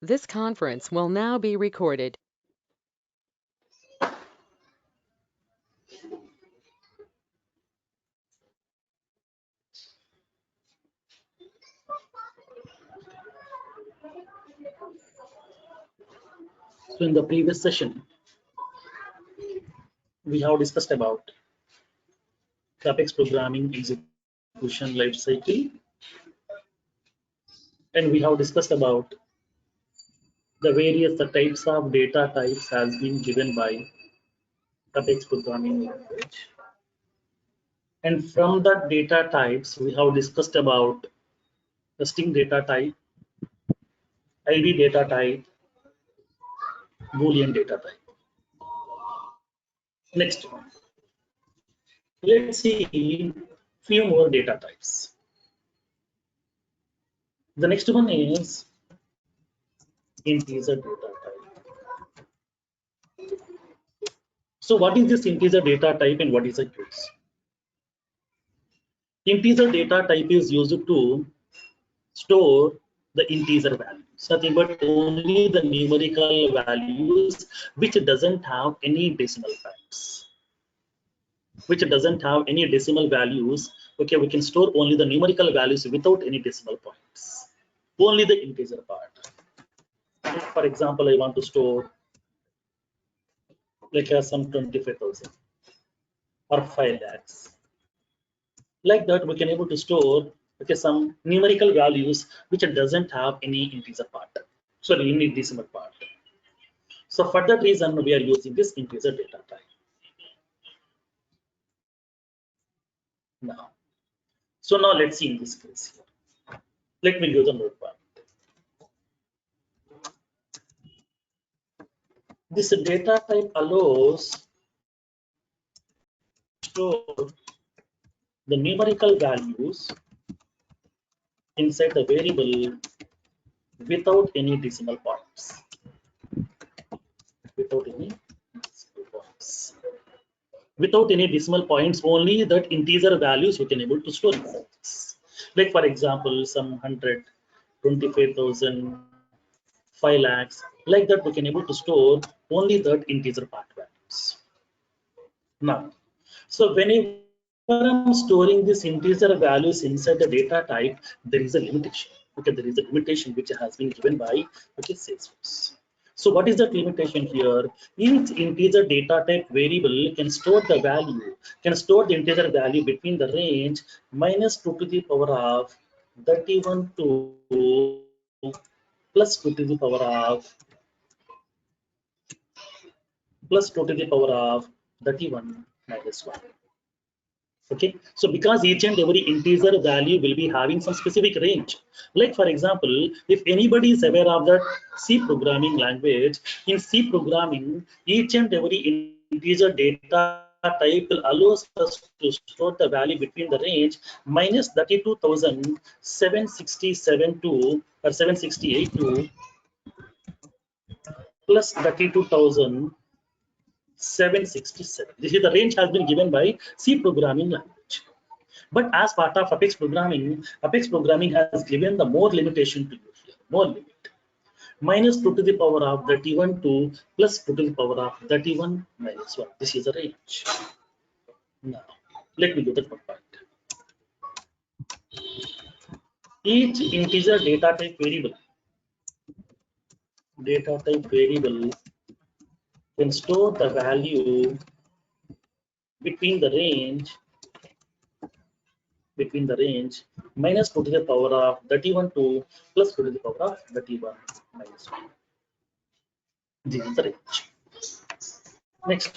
This conference will now be recorded. So in the previous session, we have discussed about CAPEX programming execution life cycle, and we have discussed about the types of data types has been given by CAPEX programming language. And from that data types, we have discussed about the string data type, ID data type, Boolean data type. Next one. Let's see few more data types. The next one is integer data type. So what is this integer data type and what is the use? Integer data type is used to store the integer values, nothing but only the numerical values which doesn't have any decimal types. Which doesn't have any decimal values. Okay, we can store only the numerical values without any decimal points. Only the integer part. For example, I want to store like some 25,000 or 5 lakhs. Like that, we can able to store some numerical values which doesn't have any integer part. Sorry, any decimal part. So for that reason, we are using this integer data type. Now, so now let's see in this case here. Let me use the notepad. This data type allows store the numerical values inside the variable without any decimal points. Without any decimal points. Without any decimal points, only that integer values we can able to store inside this. Like for example, some 100, 25,000, 5 lakhs, like that we can able to store only that integer part values. Now, so whenever I'm storing these integer values inside the data type, there is a limitation. Okay, there is a limitation which has been given by Salesforce. So what is that limitation here? Each integer data type variable can store the value, can store the integer value between the range -2 to the power of 31 to plus 2 to the power of plus 2 to the power of 31 minus 1. Okay, so because each and every integer value will be having some specific range. Like for example, if anybody is aware of that C programming language, in C programming, each and every integer data type will allows us to store the value between the range -32,767 to or 768 to plus 32,767. This is the range has been given by C programming language. But as part of Apex programming has given the more limitation to you here, more limit. -2 to the power of 31 to plus 2 to the power of 31 minus 1. This is a range. Now, let me do the part. Each integer data type variable can store the value between the range -2 to the power of 31 to plus 2 to the power of 31 minus 1. This is the range. Next.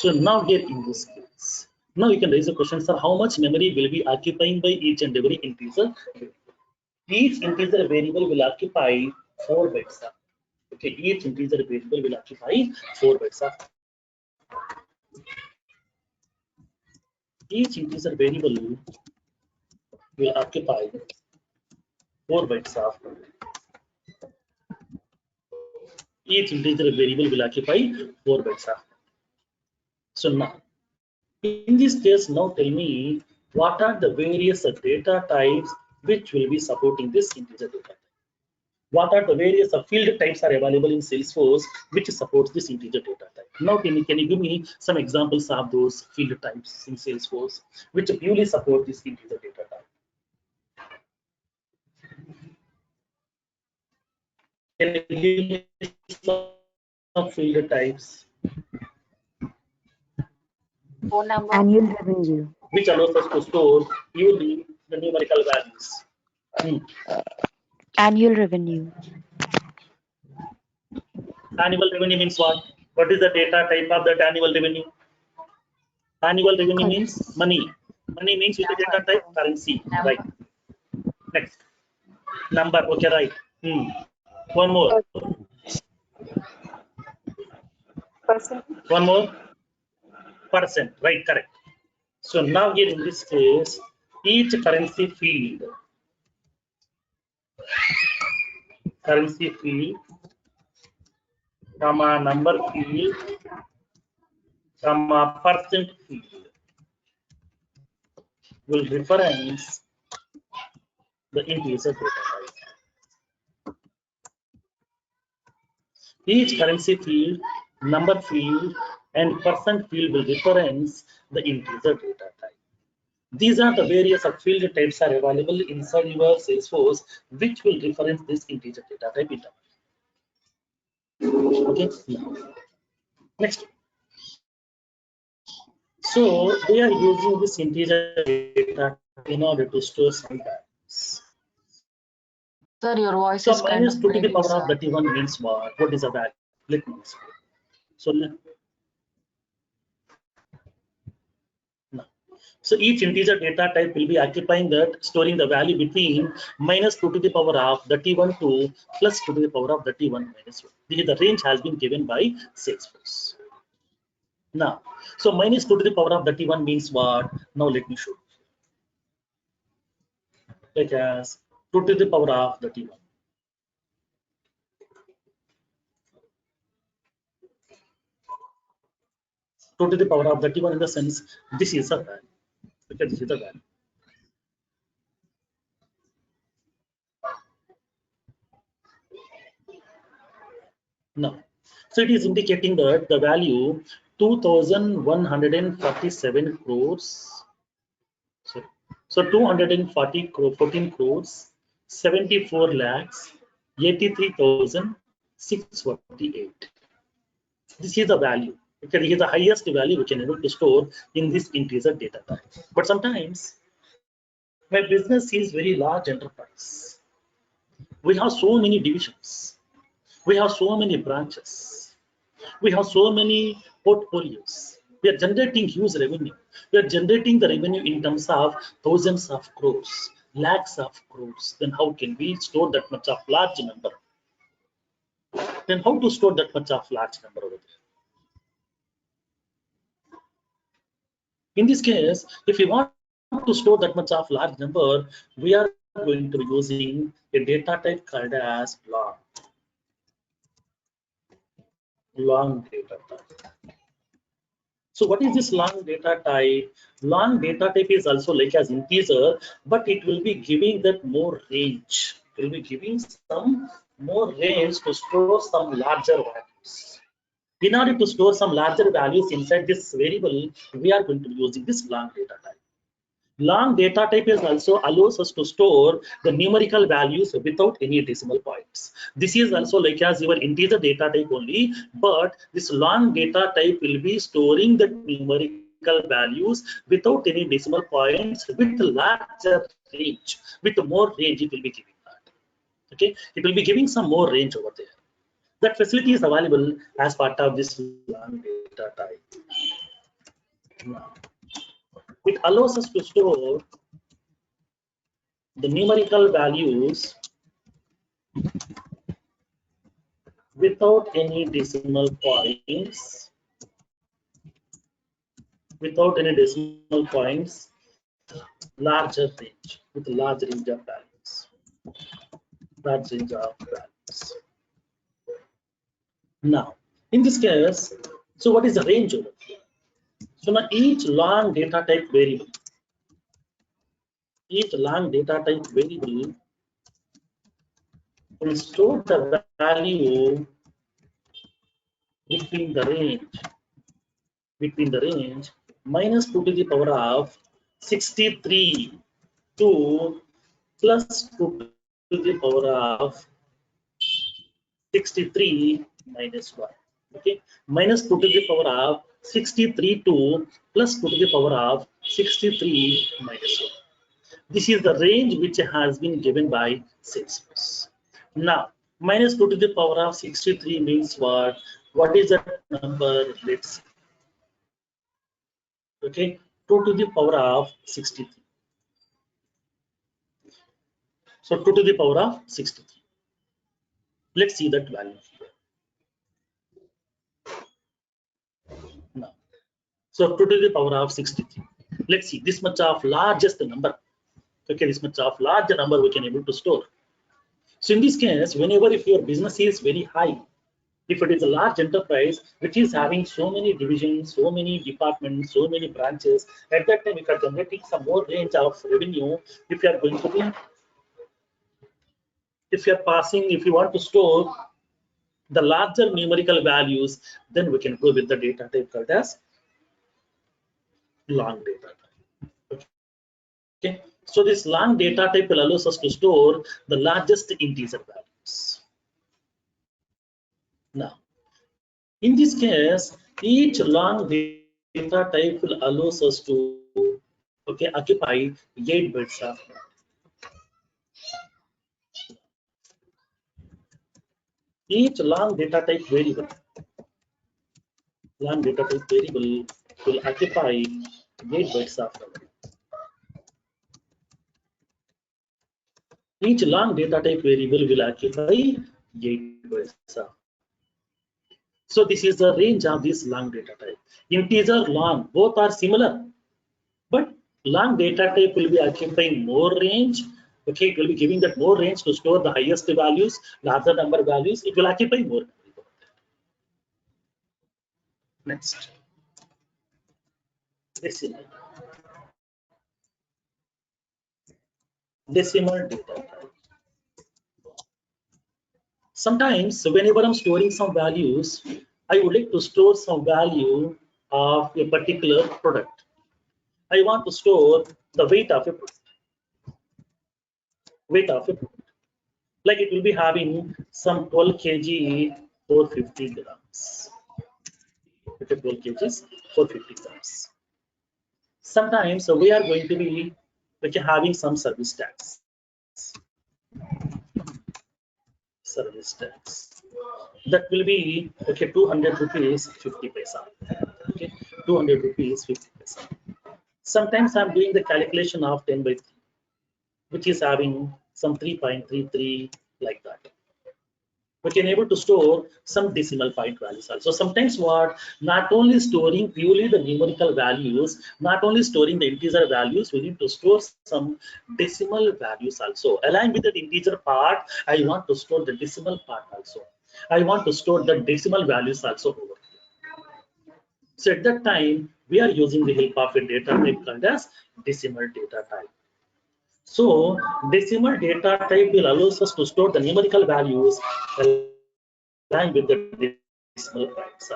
So now here in this case, now you can raise a question, sir, how much memory will be occupying by each and every integer? Each integer variable will occupy 4 bytes. Okay, each integer variable will occupy 4 bytes. Each integer variable will occupy 4 bytes of each integer variable will occupy 4 bytes of. So now, in this case, now tell me what are the various data types which will be supporting this integer data type. What are the various field types are available in Salesforce which supports this integer data type? Now, can you give me some examples of those field types in Salesforce which purely support this integer data type? Can you give me some field types Phone number. Annual revenue. which allows us to store purely the numerical values? Annual revenue. Annual revenue means what? What is the data type of that annual revenue? Annual revenue means money. Money means with the data type currency, right? Next. Number, okay, right. One more. Percent. One more. Percent, right, correct. So now here in this case, each currency field, comma, number field, comma, percent field will reference the integer data type. Each currency field, number field, and percent field will reference the integer data type. These are the various field types are available inside your Salesforce, which will reference this integer data type internally. Okay. Next. So we are using this integer data in order to store some values. Sir, your voice So is kind minus of 2 to the breaking, power of sir. 31 means what? What is the value? Let me explain. So no. So each integer data type will be occupying that, storing the value between minus 2 to the power of 31 to plus 2 to the power of 31 minus 1. The range has been given by Salesforce. Now, so minus 2 to the power of 31 means what? Now let me show. Like as 2 to the power of 31. 2 to the power of 31 in the sense this is a value. Okay, this is the value. Now, so it is indicating that the value 2,147 crores. Sorry. So 14 crores, 74 lakhs, 83,648. This is the value. Okay, this is the highest value we can able to store in this integer data type. But sometimes my business is very large enterprise. We have so many divisions. We have so many branches. We have so many portfolios. We are generating huge revenue. We are generating the revenue in terms of thousands of crores, lakhs of crores. Then how can we store that much of large number? Then how to store that much of large number over there? In this case, if we want to store that much of large number, we are going to be using a data type called as long data type. So what is this long data type? Long data type is also like as integer, but it will be giving that more range. It will be giving some more range to store some larger values. In order to store some larger values inside this variable, we are going to be using this long data type. Long data type is also allows us to store the numerical values without any decimal points. This is also like as your integer data type only, but this long data type will be storing the numerical values without any decimal points with larger range. With more range, it will be giving that. Okay, it will be giving some more range over there. That facility is available as part of this long data type. Now, it allows us to store the numerical values without any decimal points, larger range, with large range of values, Now, in this case, so what is the range over here? So now each long data type variable will store the value between the range minus 2 to the power of 63 to plus 2 to the power of 63 minus 1. Okay, minus 2 to the power of 63 to plus 2 to the power of 63 minus 1. This is the range which has been given by Salesforce. Now, minus 2 to the power of 63 means what? What is that number? Let's see. Okay, 2 to the power of 63. So 2 to the power of 63. Let's see that value here. Now, so 2 to the power of 63. Let's see this much of largest number. Okay, this much of large number we can able to store. So in this case, whenever if your business is very high, if it is a large enterprise which is having so many divisions, so many departments, so many branches, at that time if you are generating some more range of revenue, if you are going to be, if you are passing, if you want to store the larger numerical values, then we can go with the data type called as long data type. Okay, so this long data type will allows us to store the largest integer values. Now, in this case, each long data type will allows us to occupy 8 bytes of memory. Each long data type variable will occupy 8 bytes of memory. Each long data type variable will occupy 8 bytes of. So this is the range of this long data type. Integer, long, both are similar, but long data type will be occupying more range. Okay, it will be giving that more range to store the highest values, larger number values. It will occupy more. Next, decimal. Decimal data type. Sometimes, whenever I'm storing some values, I would like to store some value of a particular product. I want to store the weight of a product. Weight of a product. Like it will be having some 12 kg 450 grams. Okay, 12 kgs 450 grams. Sometimes we are going to be having some service tax. Service tax. That will be 200 rupees 50 paisa. Okay, 200 rupees 50 paisa. Sometimes I'm doing the calculation of 10 by 3, which is having some 3.33 like that. We can able to store some decimal point values also. Sometimes what, not only storing purely the numerical values, not only storing the integer values, we need to store some decimal values also. Along with the integer part, I want to store the decimal part also. I want to store the decimal values also over here. So at that time, we are using the help of a data type called as decimal data type. So decimal data type will allows us to store the numerical values along with the decimal points.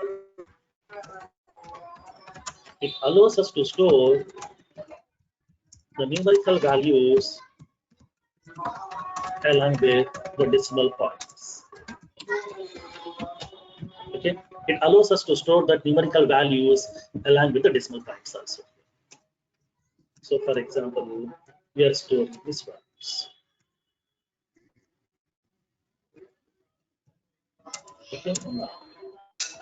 It allows us to store the numerical values along with the decimal points. Okay, it allows us to store the numerical values along with the decimal points also. So for example, we are storing these values. Okay,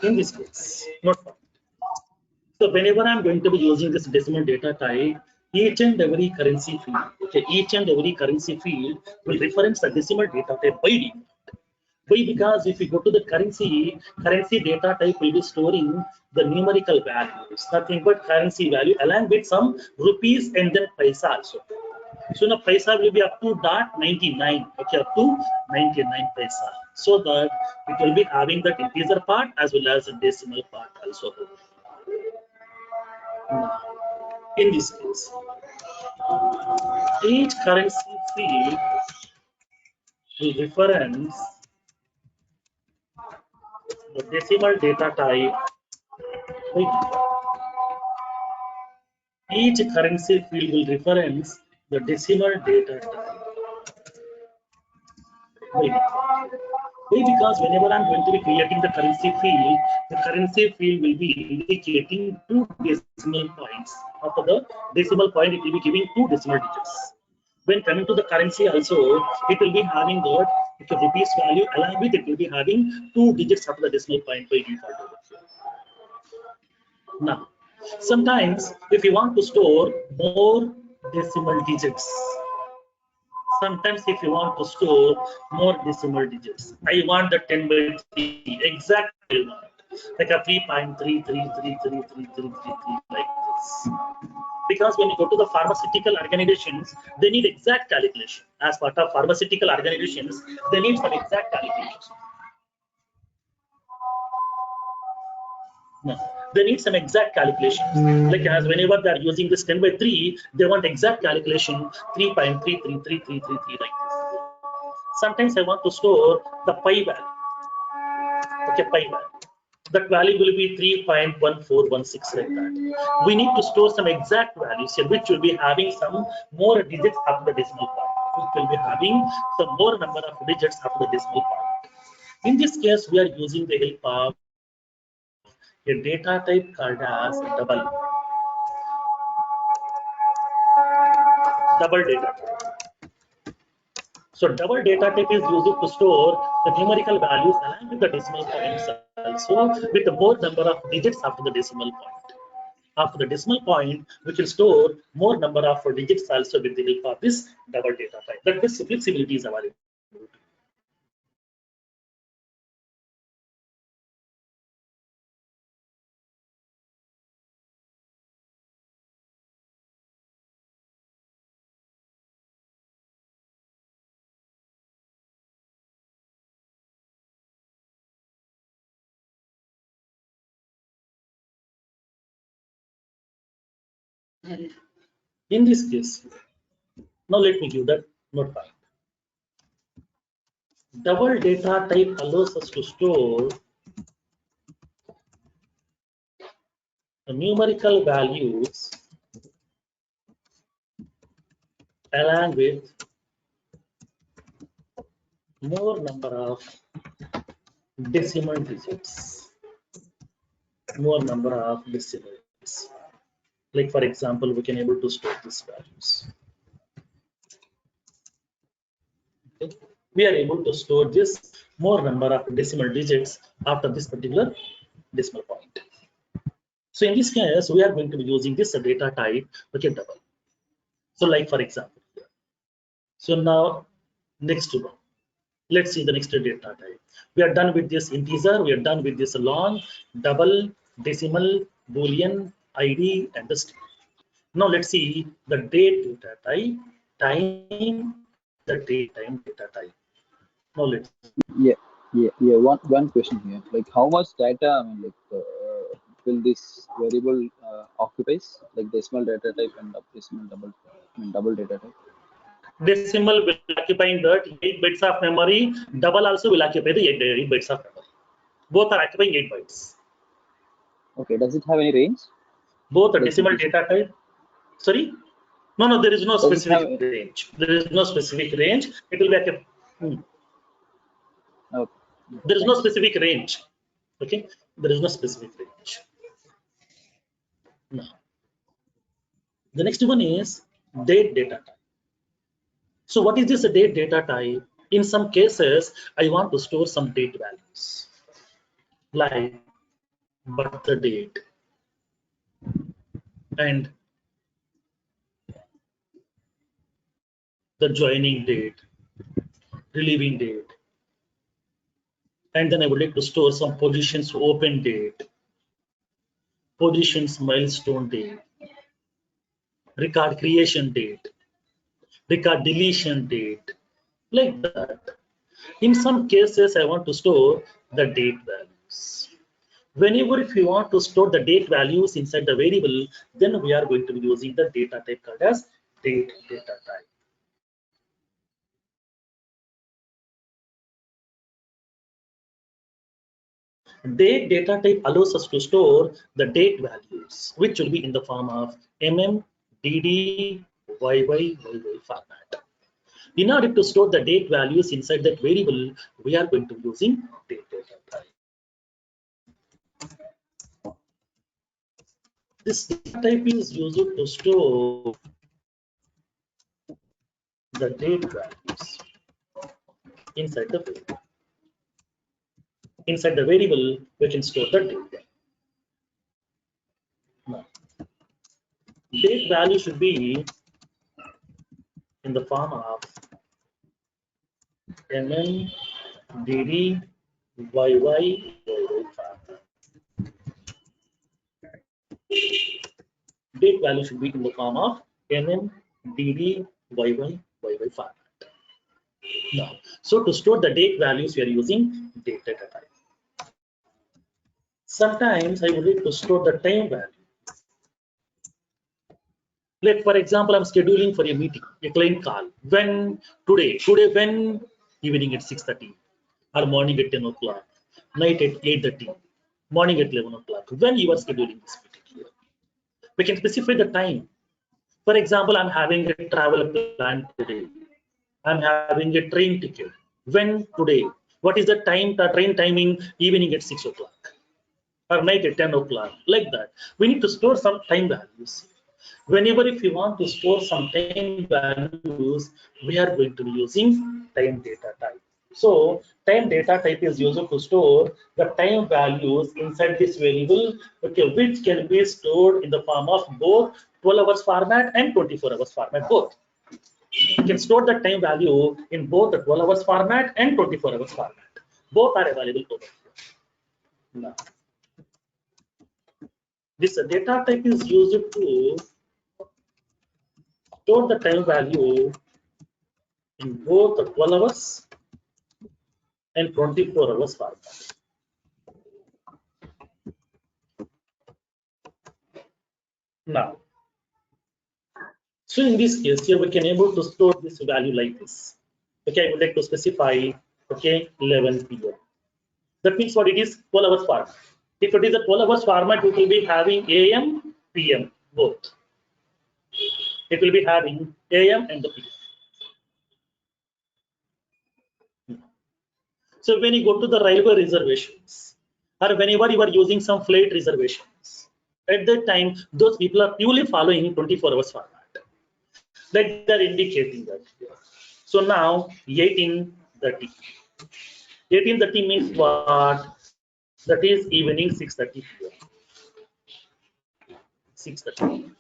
in this case, not fine. So whenever I'm going to be using this decimal data type, each and every currency field, okay, each and every currency field will reference the decimal data type by default. Why? Because if you go to the currency data type will be storing the numerical values, nothing but currency value along with some rupees and then paisa also. So now paisa will be up to .99, okay, up to 99 paisa. So that it will be having the integer part as well as the decimal part also. Now, in this case, each currency field will reference the decimal data type. Right? Each currency field will reference the decimal data type. Why? Why? Because whenever I'm going to be creating the currency field will be indicating two decimal points. After the decimal point, it will be giving two decimal digits. When coming to the currency also, it will be having the rupees value, along with it will be having two digits after the decimal point by default. Now, sometimes if you want to store more decimal digits, sometimes if you want to store more decimal digits, I want the 10 by 3 exact value, like a 3.3333333 like this. Because when you go to the pharmaceutical organizations, they need exact calculation. As part of pharmaceutical organizations, they need some exact calculations. No, they need some exact calculations. Like as whenever they are using this 10 by 3, they want exact calculation 3.3333333 like this. Sometimes I want to store the pi value. Okay, pi value. That value will be 3.1416 like that. We need to store some exact values here, which will be having some more digits after the decimal point. Which will be having some more number of digits after the decimal point. In this case, we are using the help of a data type called as double data type. So double data type is used to store the numerical values along with the decimal points also with the more number of digits after the decimal point. After the decimal point, we can store more number of digits also with the help of this double data type. That this flexibility is available. In this case, now let me give that note point. Double data type allows us to store the numerical values along with more number of decimal digits. More number of decimals. Like for example, we can able to store these values. Okay. We are able to store this more number of decimal digits after this particular decimal point. So in this case, we are going to be using this data type, okay, double. So like for example, so now next one, let's see the next data type. We are done with this integer, we are done with this long, double, decimal, boolean, ID, and the string. Now let's see the date data type, time, and the date time data type. Now let's Yeah, yeah. One question here. Like, how much data? I mean, like, will this variable occupies? Like decimal data type and decimal double, I mean, double data type. decimal will occupying that 8 bytes of memory, double also will occupy the 8 bytes of memory. Both are occupying 8 bytes. Okay. Does it have any range? Both are Like, decimal data type. Sorry? No, there is no does it have? specific range. There is no specific range. It will be like a, Okay. there is no Thanks. specific range. Okay, there is no specific range. Now, the next one is date data type. So what is this date data type? In some cases, I want to store some date values like birth date and the joining date, relieving date, and then I would like to store some positions open date, positions milestone date, record creation date, record deletion date, like that. In some cases, I want to store the date values. Whenever if you want to store the date values inside the variable, then we are going to be using the data type called as date data type. Date data type allows us to store the date values, which will be in the form of DD, YY format. In order to store the date values inside that variable, we are going to be using date data type. This data type is used to store the date values inside the variable. Inside the variable, we can store the date. Now, date value should be in the form of DD, YY format. Date value should be in the form of DD, YY format. Now, so to store the date values, we are using date data type. Sometimes I would like to store the time value. Like for example, I'm scheduling for a meeting, a client call. When today when evening at 6:30, or morning at 10 o'clock, night at 8:30, morning at 11 o'clock. When you are scheduling this meeting here, we can specify the time. For example, I'm having a travel plan today. I'm having a train ticket. When today? What is the time? The train timing? Evening at 6 o'clock or night at 10 o'clock. Like that. We need to store some time values. Whenever if you want to store some time values, we are going to be using time data type. So time data type is used to store the time values inside this variable, okay, which can be stored in the form of both 12 hours format and 24 hours format, both. You can store the time value in both the 12 hours format and 24 hours format. Both are available over here. Now, this data type is used to store the time value in both the 12 hours and 24 hours format. Now, so in this case here we can able to store this value like this. Okay, I would like to specify, okay, 11 p.m. That means what it is, 12 hours format. If it is a 12 hours format, it will be having AM, PM both. It will be having AM and the PM. So when you go to the railway reservations, or whenever you are using some flight reservations, at that time, those people are purely following 24 hours format. Like they're indicating that here. So now 18:30. 18:30 means what? That is evening 6:30 p.m. 6:30.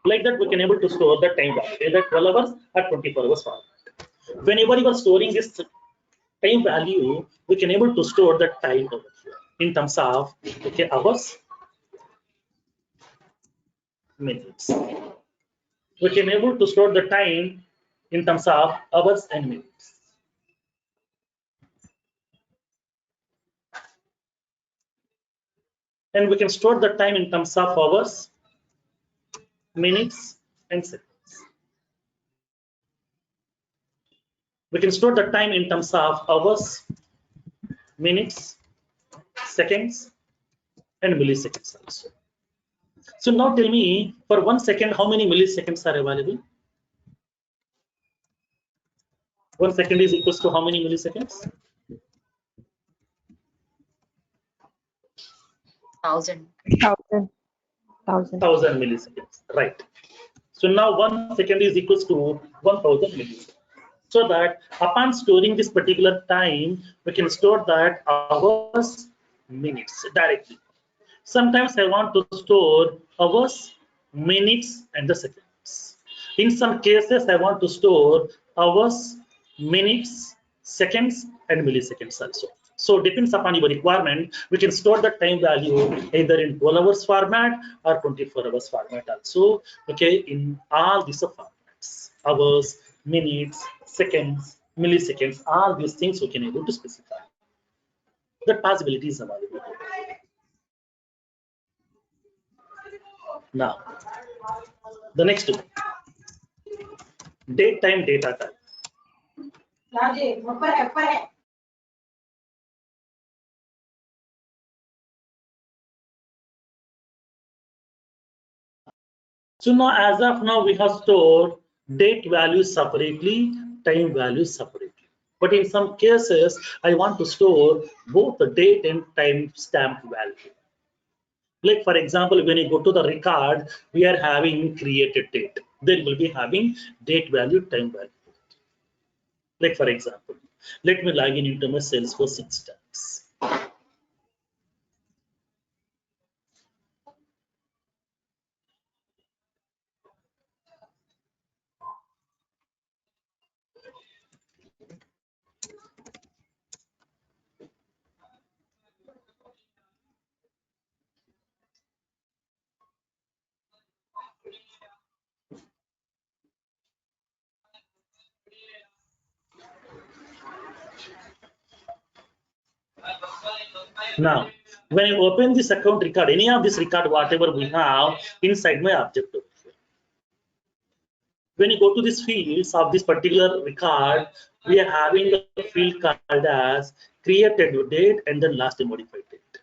Like that, we can able to store the time value, either 12 hours or 24 hours format. Whenever you are storing this time value, we can able to store the time over here in terms of, okay, hours, minutes. We can able to store the time in terms of hours and minutes. And we can store the time in terms of hours, minutes, and seconds. We can store the time in terms of hours, minutes, seconds, and milliseconds also. So now tell me, for 1 second, how many milliseconds are available? 1 second is equals to how many milliseconds? 1,000. 1000 milliseconds, right? So now 1 second is equals to 1000 milliseconds. So that upon storing this particular time, we can store that hours, minutes directly. Sometimes I want to store hours, minutes, and the seconds. In some cases, I want to store hours, minutes, seconds, and milliseconds also. So depends upon your requirement, we can store the time value either in 12 hours format or 24 hours format also. Okay, in all these formats, hours, minutes, seconds, milliseconds, all these things we can able to specify. The possibility is available. Now, the next one, date time data type. So now, as of now, we have stored date values separately, time values separately. But in some cases, I want to store both the date and time stamp value. Like for example, when you go to the record, we are having created date. Then we'll be having date value, time value. Like for example, let me log in into my Salesforce instance. Now, when I open this account record, any of this record, whatever we have inside my objective. When you go to these fields of this particular record, we are having a field called as created date and then last modified date.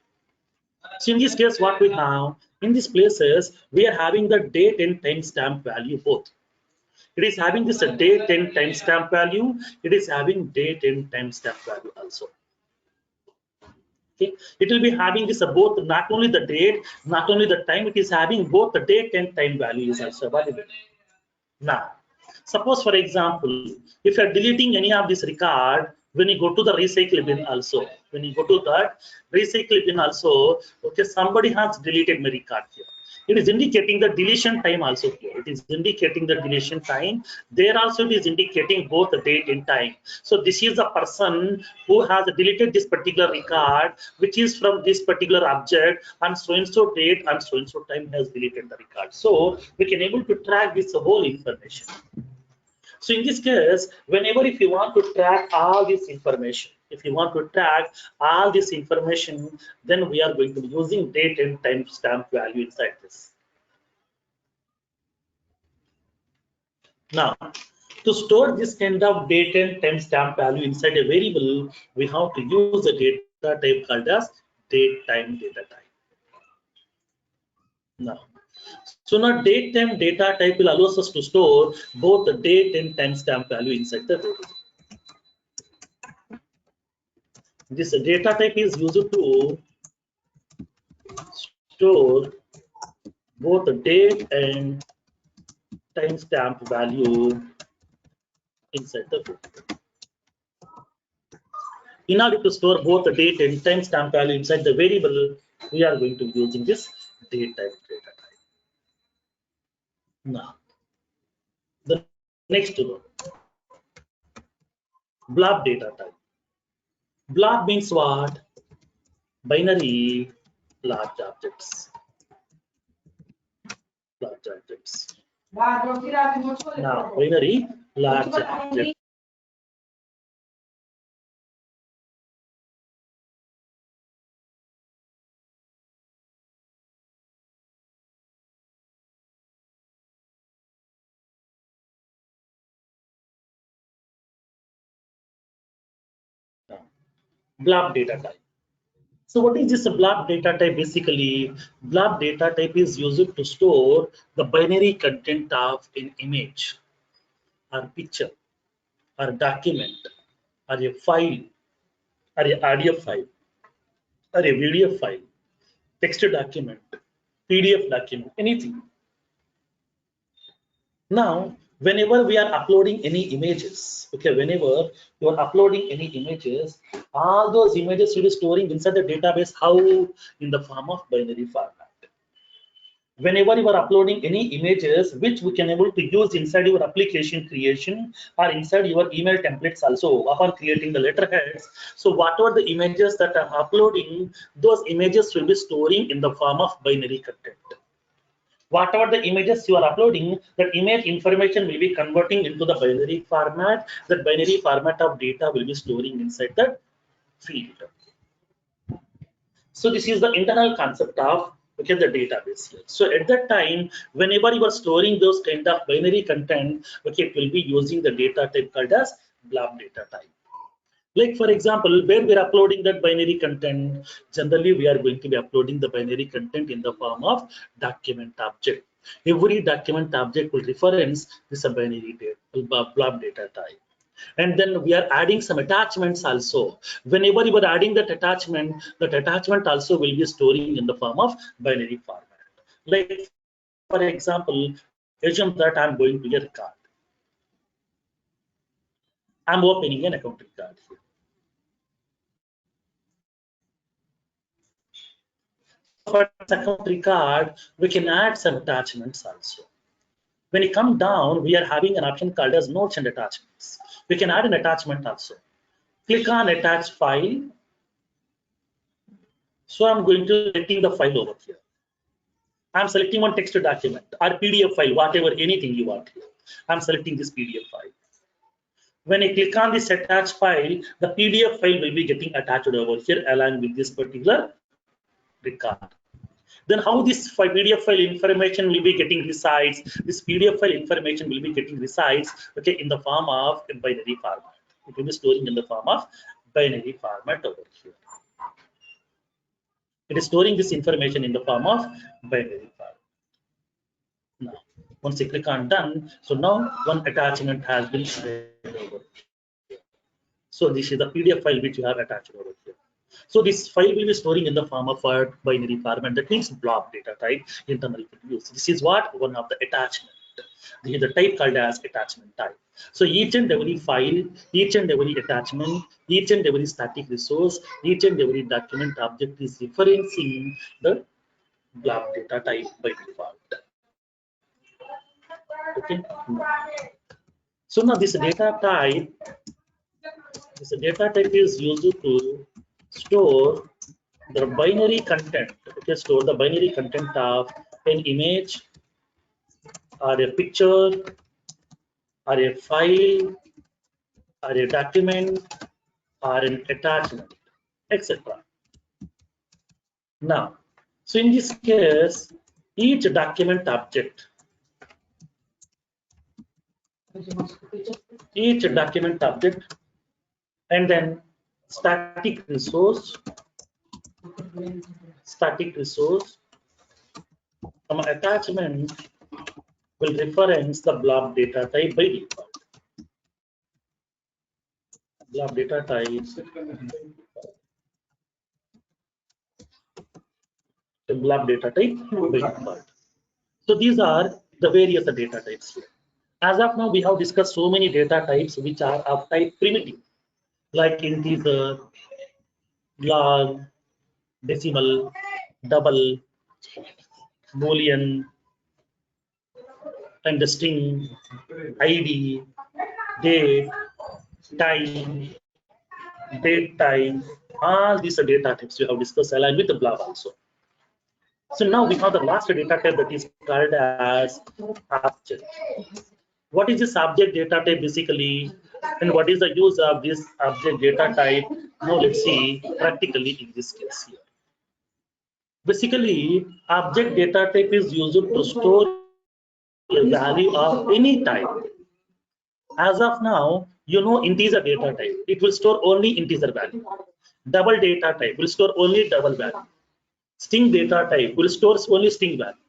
So in this case, what we have in these places, we are having the date and timestamp value both. It is having this date and timestamp value. It is having date and timestamp value also. Okay, it will be having this both, not only the date, not only the time. It is having both the date and time value is also available. Now, suppose for example, if you are deleting any of this record, when you go to the recycle bin also, when you go to that recycle bin also, okay, somebody has deleted my record here. It is indicating the deletion time also here. It is indicating the deletion time. There also it is indicating both the date and time. So this is the person who has deleted this particular record, which is from this particular object, and so and so date and so and so time has deleted the record. So we can able to track this whole information. So in this case, whenever if you want to track all this information, if you want to track all this information, then we are going to be using date and time stamp value inside this. Now, to store this kind of date and time stamp value inside a variable, we have to use a data type called as date time data type. Now, so now date time data type will allow us to store both the date and time stamp value inside the variable. This data type is used to store both the date and timestamp value inside the variable. In order to store both the date and timestamp value inside the variable, we are going to be using this date type data type. Now, the next one, blob data type. Blob means what? Binary large objects. Large objects. Now, binary large objects. Blob data type. So what is this blob data type? Basically, blob data type is used to store the binary content of an image or picture or document or a file or a audio file or a video file, text document, PDF document, anything. Now, whenever we are uploading any images, okay, whenever you are uploading any images, all those images will be storing inside the database. How? In the form of binary format. Whenever you are uploading any images, which we can able to use inside your application creation or inside your email templates also upon creating the letterheads. So whatever the images that I'm uploading, those images will be storing in the form of binary content. Whatever the images you are uploading, that image information will be converting into the binary format. That binary format of data will be storing inside that field. So this is the internal concept of the database here. So at that time, whenever you are storing those kind of binary content, it will be using the data type called as blob data type. Like for example, where we are uploading that binary content, generally we are going to be uploading the binary content in the form of document object. Every document object will reference this binary data, blob data type. And then we are adding some attachments also. Whenever you are adding that attachment also will be storing in the form of binary format. Like for example, assume that I'm going to get a card. I'm opening an accounting card here. So for this accounting card, we can add some attachments also. When you come down, we are having an option called as notes and attachments. We can add an attachment also. Click on attach file. So I'm going to selecting the file over here. I'm selecting one text document or PDF file, whatever, anything you want here. I'm selecting this PDF file. When I click on this attach file, the PDF file will be getting attached over here along with this particular record. Then how this PDF file information will be getting resides, this PDF file information will be getting resides, okay, in the form of a binary format. It will be storing in the form of binary format over here. It is storing this information in the form of binary format. Now, once you click on done, so now one attachment has been added over here. So this is the PDF file which you have attached over here. So this file will be storing in the form of a binary format. That means blob data type internally produced. This is what one of the attachment. This is the type called as attachment type. So each and every file, each and every attachment, each and every static resource, each and every document object is referencing the blob data type by default. Okay. So now this data type is used to store the binary content. Okay, store the binary content of an image or a picture or a file or a document or an attachment, etc. Now, so in this case, each document object, and then static resource, from attachment will reference the blob data type by default. Blob data type, blob data type by default. So these are the various data types here. As of now, we have discussed so many data types which are of type primitive, like integer, log, decimal, double, boolean, and the string, ID, date, time, date time. All these are data types we have discussed along with the blob also. So now we have the last data type that is called as object. What is this object data type basically, and what is the use of this object data type? Now let's see practically in this case here. Basically, object data type is used to store a value of any type. As of now, you know integer data type, it will store only integer value. Double data type will store only double value. String data type will store only string values.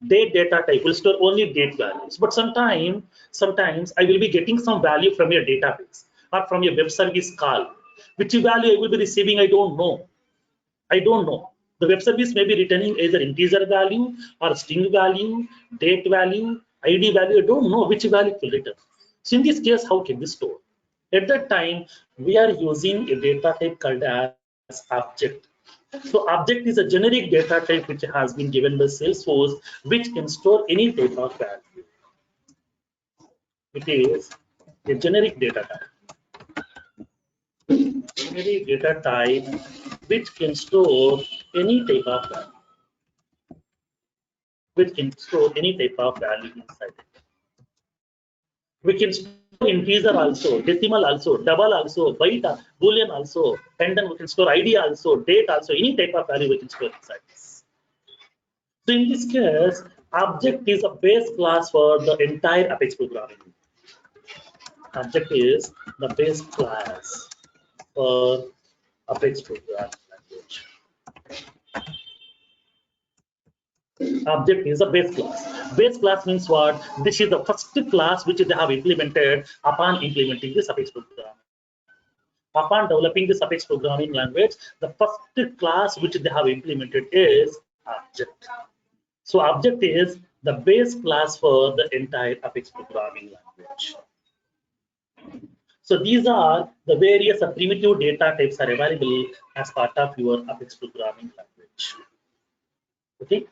Date data type will store only date values. But sometimes I will be getting some value from your database or from your web service call. Which value I will be receiving, I don't know. The web service may be returning either integer value or string value, date value, ID value. I don't know which value it will return. So in this case, how can we store? At that time, we are using a data type called as object. So object is a generic data type which has been given by Salesforce, which can store any type of value. It is a generic data type. Generic data type which can store any type of value. Inside it. We can store integer also, decimal also, double also, byte, boolean also, and then we can store ID also, date also, any type of value we can store inside this. So in this case, object is a base class for the entire Apex programming. Object is the base class for Apex programming language. Object is a base class. Base class means what? This is the first class which they have implemented upon implementing the suffix program. Upon developing the suffix programming language, the first class which they have implemented is object. So object is the base class for the entire Apex programming language. So these are the various primitive data types are available as part of your Apex programming language. Okay.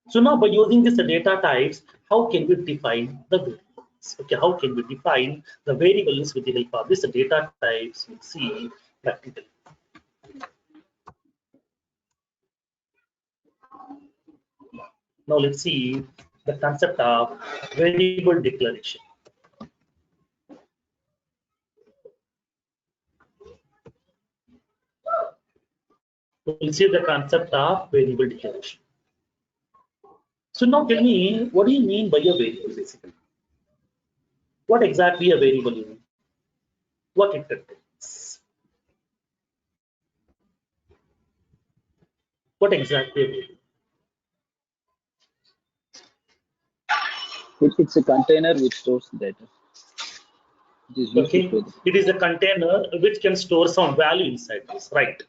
So now by using these data types, how can we define the variables? Okay, how can we define the variables with the help of these data types? We'll see practically. Now let's see the concept of variable declaration. We'll see the concept of variable declaration. So now tell me, what do you mean by a variable basically? What exactly a variable is? What it contains? What exactly a variable? It's a container which stores data. It is used to Okay, store the it is a container which can store some value inside this, right?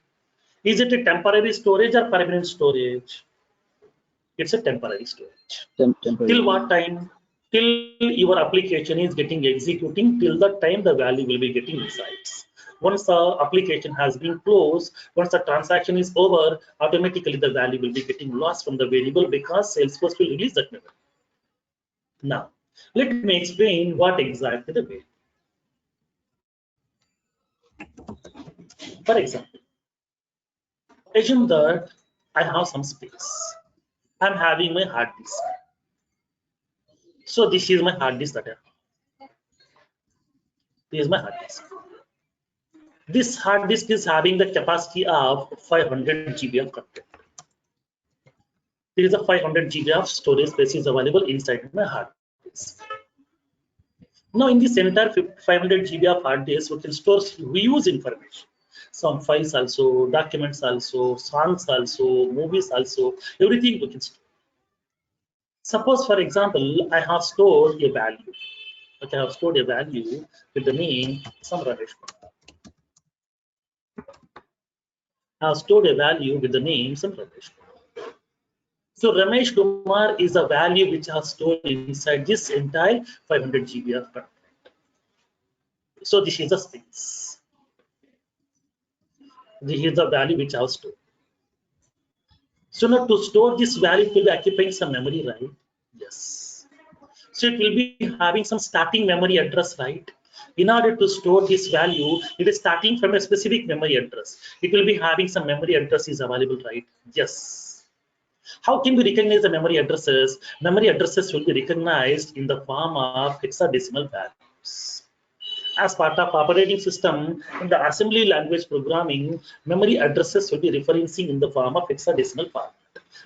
Is it a temporary storage or permanent storage? It's a temporary storage. temporary. Till what time? Till your application is getting executing, till the time the value will be getting inside. Once the application has been closed, once the transaction is over, automatically the value will be getting lost from the variable because Salesforce will release that memory. Now, let me explain what exactly the variable. For example, assume that I have some space. I'm having my hard disk. So this is my hard disk that I have. This is my hard disk. This hard disk is having the capacity of 500 GB of content. There is a 500 GB of storage space is available inside my hard disk. Now in this entire 500 GB of hard disk, we can store reuse information. Some files also, documents also, songs also, movies also, everything we can store. Suppose, for example, I have stored a value. Okay, I have stored a value with the name some Ramesh. I have stored a value with the name some Ramesh. So Ramesh Kumar is a value which I have stored inside this entire 500 GB of content. So this is the space. This is the value which I have stored. So now to store this value, it will be occupying some memory, right? Yes. So it will be having some starting memory address, right? In order to store this value, it is starting from a specific memory address. It will be having some memory address is available, right? Yes. How can we recognize the memory addresses? Memory addresses will be recognized in the form of hexadecimal values. As part of operating system, in the assembly language programming, memory addresses will be referencing in the form of hexadecimal format.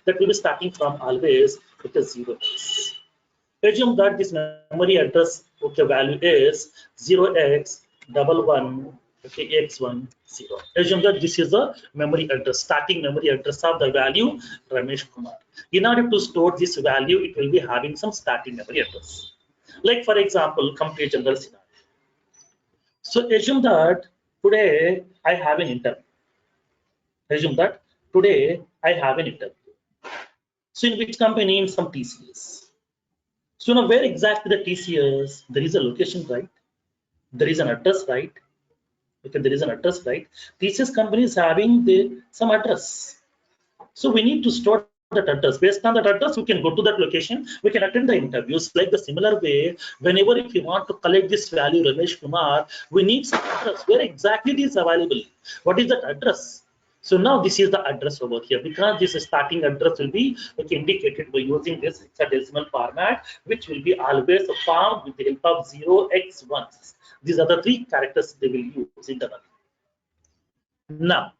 That will be starting from always with a 0x. Assume that this memory address value is 0x11 x10. Assume that this is the memory address, starting memory address of the value Ramesh Kumar. In order to store this value, it will be having some starting memory address. Like for example, come to a general scenario. So assume that today I have an interview. Assume that today I have an interview. So in which company? In some TCS. So now where exactly the TCS? There is a location, right? There is an address, right? Okay, there is an address, right? TCS company is having some address. So we need to store that address. Based on that address, we can go to that location. We can attend the interviews. Like the similar way, whenever if you want to collect this value, Ramesh Kumar, we need some address. Where exactly it is available? What is that address? So now this is the address over here, because this starting address will be indicated by using this hexadecimal format, which will be always formed with the help of 0x1. These are the three characters they will use internally. Now,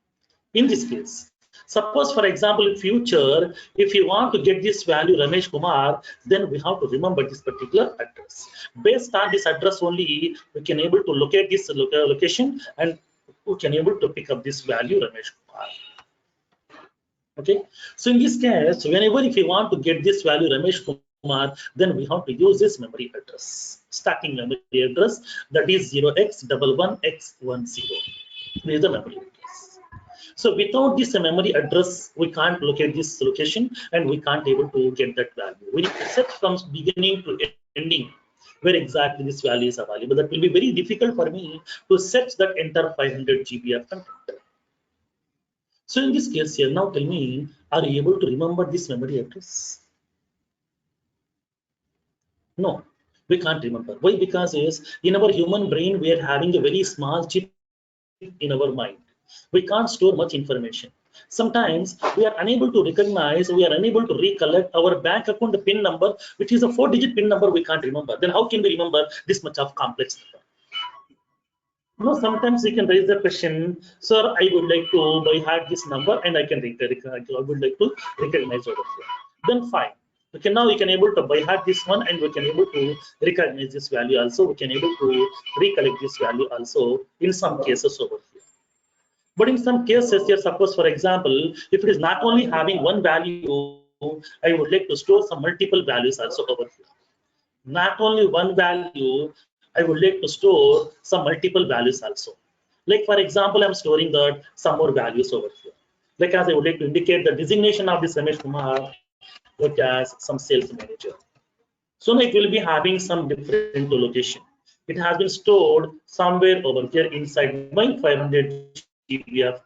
in this case, suppose for example, in future, if you want to get this value Ramesh Kumar, then we have to remember this particular address. Based on this address only, we can able to locate this location and we can able to pick up this value Ramesh Kumar. Okay, so in this case, whenever if you want to get this value Ramesh Kumar, then we have to use this memory address, starting memory address, that is 0x11x10. This is the memory address. So without this memory address, we can't locate this location and we can't able to get that value. We need to set from beginning to ending where exactly this value is available. That will be very difficult for me to set that entire 500 GB of content. So in this case here, now tell me, are you able to remember this memory address? No, we can't remember. Why? Because is in our human brain, we are having a very small chip in our mind. We can't store much information. Sometimes we are unable to recognize, we are unable to recollect our bank account PIN number, which is a 4-digit PIN number we can't remember. Then how can we remember this much of complex number? No, sometimes you can raise the question, sir, I would like to buy hard this number and I would like to recognize over here. Then fine. Okay, now we can able to buy hard this one and we can able to recognize this value also. We can able to recollect this value also in some cases over here. But in some cases here, suppose for example, if it is not only having one value, I would like to store some multiple values also over here. Not only one value, I would like to store some multiple values also. Like for example, I'm storing that some more values over here. Like as I would like to indicate the designation of this Ramesh Kumar, like as some sales manager. So now it will be having some different location. It has been stored somewhere over here inside my 500 GB of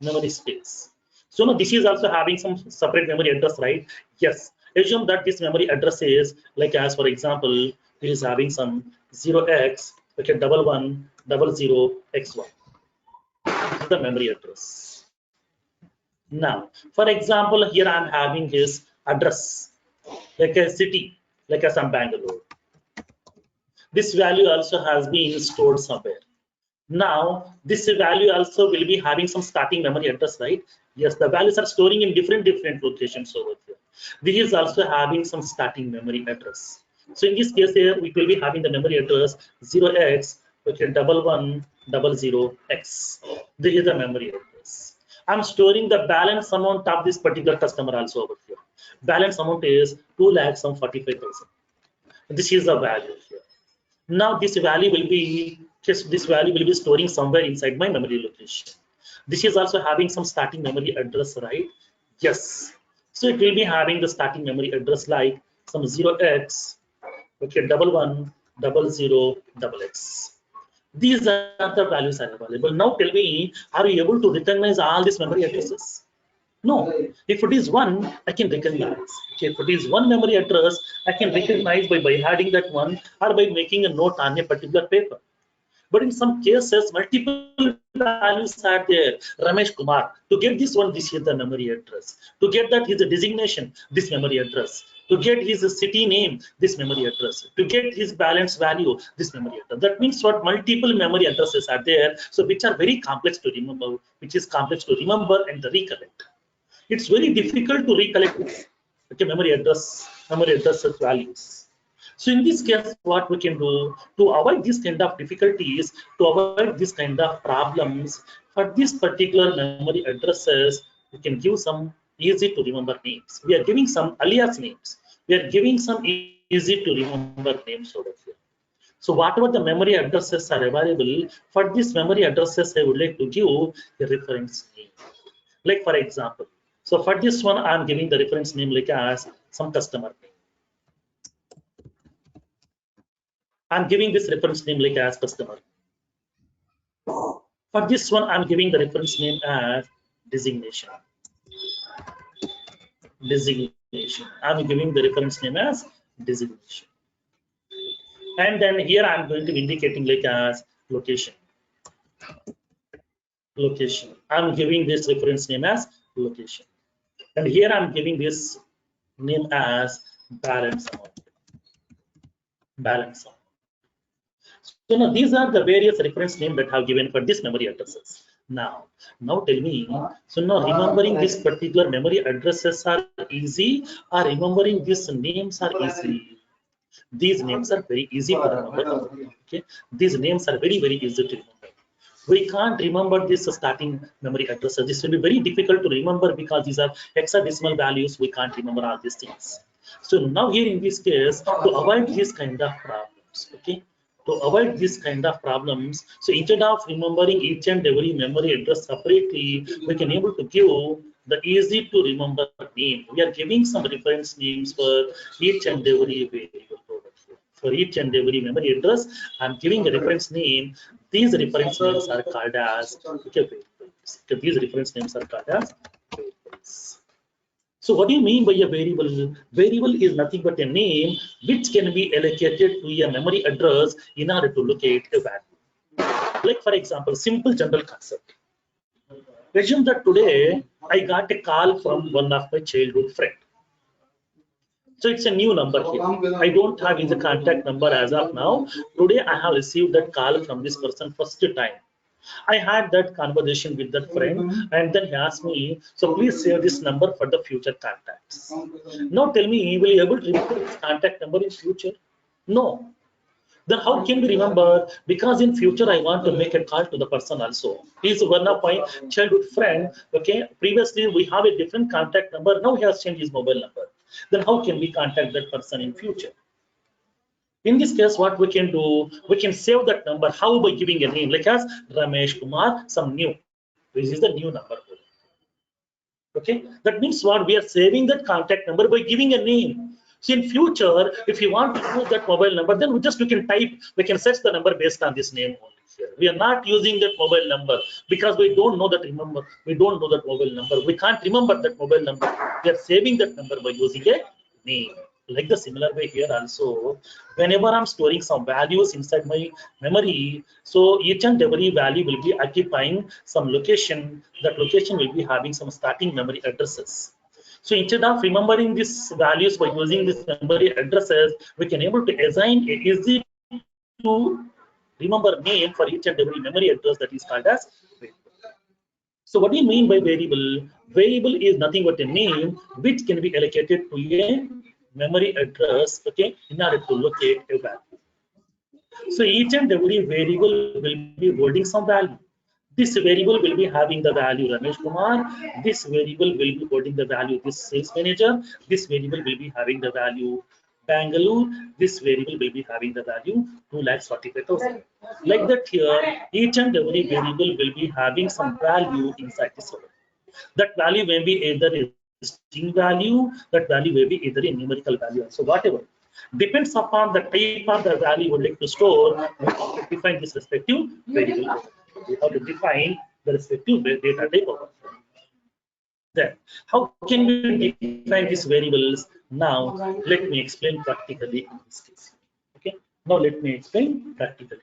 memory space. So now this is also having some separate memory address, right? Yes. Assume that this memory address is like as for example, it is having some 0x, okay, 1100x1. This is the memory address. Now, for example, here I'm having his address, like a city, like as some Bangalore. This value also has been stored somewhere. Now, this value also will be having some starting memory address, right? Yes, the values are storing in different locations over here. This is also having some starting memory address. So in this case here, we will be having the memory address 0x, okay, 1100x. This is the memory address. I'm storing the balance amount of this particular customer also over here. Balance amount is 2,45,000. This is the value here. Now this value will be storing somewhere inside my memory location. This is also having some starting memory address, right? Yes. So it will be having the starting memory address like some 0x, okay, 1100XX. These are the values are available. Now tell me, are you able to recognize all these memory addresses? No. If it is one, I can recognize. Okay, if it is one memory address, I can recognize by adding that one or by making a note on a particular paper. But in some cases, multiple values are there. Ramesh Kumar, to get this one, this is the memory address. To get that his designation, this memory address. To get his city name, this memory address. To get his balance value, this memory address. That means what multiple memory addresses are there, so which are very complex to remember, which is complex to remember and to recollect. It's very difficult to recollect okay, memory addresses values. So in this case, what we can do to avoid this kind of difficulties, to avoid this kind of problems, for this particular memory addresses, we can give some easy to remember names. We are giving some alias names. We are giving some easy to remember names over here. So whatever the memory addresses are available, for these memory addresses, I would like to give a reference name. Like for example, so for this one, I'm giving the reference name like as some customer name. I'm giving this reference name like as customer. For this one, I'm giving the reference name as designation. Designation. I'm giving the reference name as designation. And then here I'm going to be indicating like as location. Location. I'm giving this reference name as location. And here I'm giving this name as balance amount. Balance amount. So now these are the various reference names that have given for this memory addresses. Now tell me, so now remembering this particular memory addresses are easy or remembering these names are easy? These names are very easy to remember. Okay, these names are very easy to remember. We can't remember this starting memory addresses. This will be very difficult to remember because these are hexadecimal values. We can't remember all these things. So now here in this case, to avoid this kind of problems, okay, to avoid this kind of problems, so instead of remembering each and every memory address separately, we can able to give the easy to remember name. We are giving some reference names for each and every variable. For each and every memory address, I'm giving a reference name. These reference names are called as, okay, variables. Okay, these reference names are called as variables. So what do you mean by a variable? Variable is nothing but a name which can be allocated to a memory address in order to locate a value. Like for example, simple general concept. Assume that today I got a call from one of my childhood friend. So it's a new number here. I don't have his contact number as of now. Today I have received that call from this person first time. I had that conversation with that friend and then he asked me, so please save this number for the future contacts. Now tell me, will you able to remember his contact number in future? No. Then how can we remember? Because in future I want to make a call to the person also. He's one of my childhood friend. Okay, previously we have a different contact number. Now he has changed his mobile number. Then how can we contact that person in future? In this case, what we can do, we can save that number. How? By giving a name, like as Ramesh Kumar, some new. This is the new number. Okay, that means what we are saving that contact number by giving a name. So in future, if you want to use that mobile number, then we can type, we can search the number based on this name only. We are not using that mobile number because we don't know that we don't know that mobile number. We can't remember that mobile number. We are saving that number by using a name. Like the similar way here also, whenever I'm storing some values inside my memory, so each and every value will be occupying some location. That location will be having some starting memory addresses. So instead of remembering these values by using these memory addresses, we can able to assign a easy to remember name for each and every memory address that is called as variable. So what do you mean by variable? Variable is nothing but a name which can be allocated to a memory address, okay, in order to locate a value. So each and every variable will be holding some value. This variable will be having the value Ramesh Kumar. This variable will be holding the value this sales manager. This variable will be having the value Bangalore. This variable will be having the value 2,45,000. Like that here, each and every variable will be having some value inside this one. That value may be either a string value, that value may be either a numerical value. So whatever. Depends upon the type of the value we would like to store, we have to define this respective variable. We have to define the respective data type of it. Then, how can we define these variables? Now, let me explain practically in this case. Okay. Now, let me explain practically.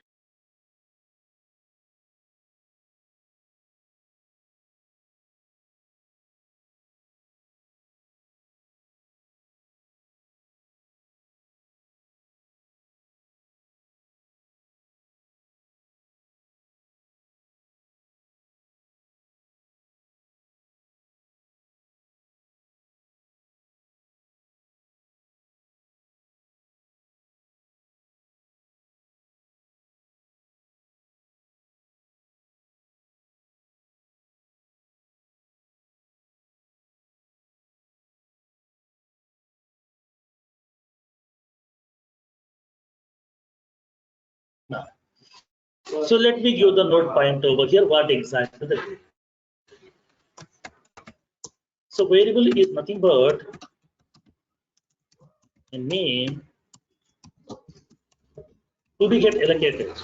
Now, so let me give the note point over here. What exactly the so variable is nothing but a name to be get allocated.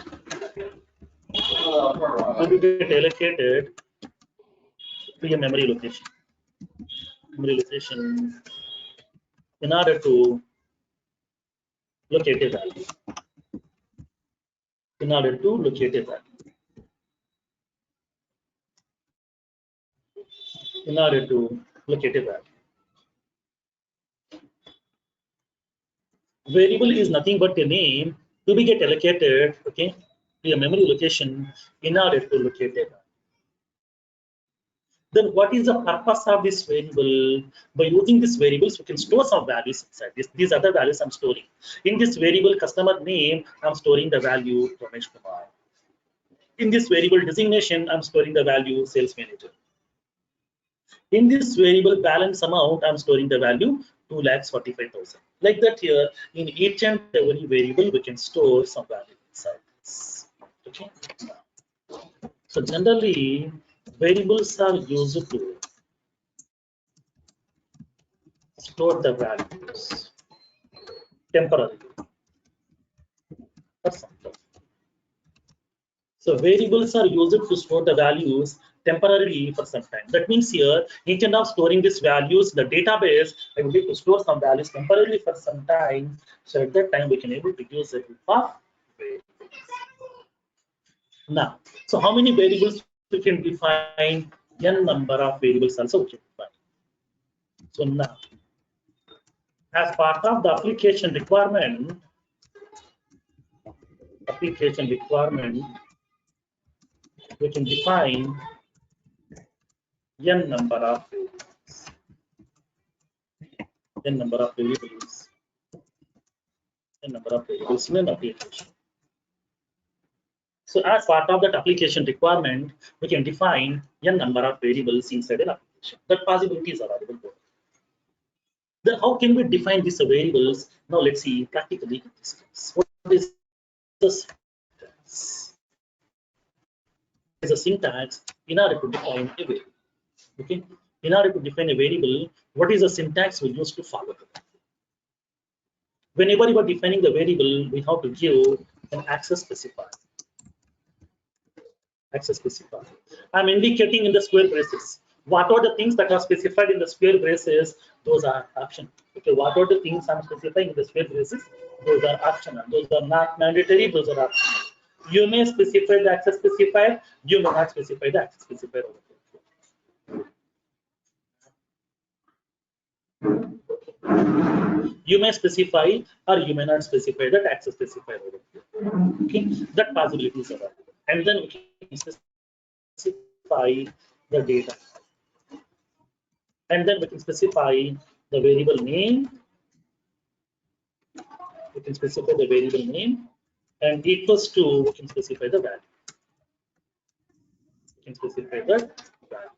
To be get allocated to a memory location. Memory location in order to locate a value. In order to locate a value. In order to locate a value. Variable is nothing but a name to be get allocated, okay, to a memory location in order to locate a value. Then what is the purpose of this variable? By using these variables, we can store some values inside this. These are the values I'm storing. In this variable customer name, I'm storing the value Ramesh Kumar. In this variable designation, I'm storing the value sales manager. In this variable balance amount, I'm storing the value 2,45,000. Like that here, in each and every variable, we can store some value inside this. Okay. So generally, variables are used to store the values temporarily for some time. So variables are used to store the values temporarily for some time. That means here, instead of storing these values in the database, I will need to store some values temporarily for some time. So at that time, we can able to use the help of variables. Now, so how many variables we can define? N number of variables also we can define. So now, as part of the application requirement, we can define n number of variables. N number of variables. N number of variables in an application. So as part of that application requirement, we can define n number of variables inside an application. That possibility is available. Then how can we define these variables? Now let's see practically discuss. What is the syntax? Is a syntax in order to define a variable. Okay. In order to define a variable, what is the syntax we use to follow? Whenever you are defining the variable, we have to give an access specifier. Access specifier. I'm indicating in the square braces. What are the things that are specified in the square braces? Those are optional. Okay, what are the things I'm specifying in the square braces? Those are optional. Those are not mandatory. Those are optional. You may specify the access specifier. You may not specify the access specifier. You may specify or you may not specify that access specifier over here. Okay, that possibility is available. And then we can specify the data. And then we can specify the variable name. We can specify the variable name and equals to, we can specify the value. We can specify the value.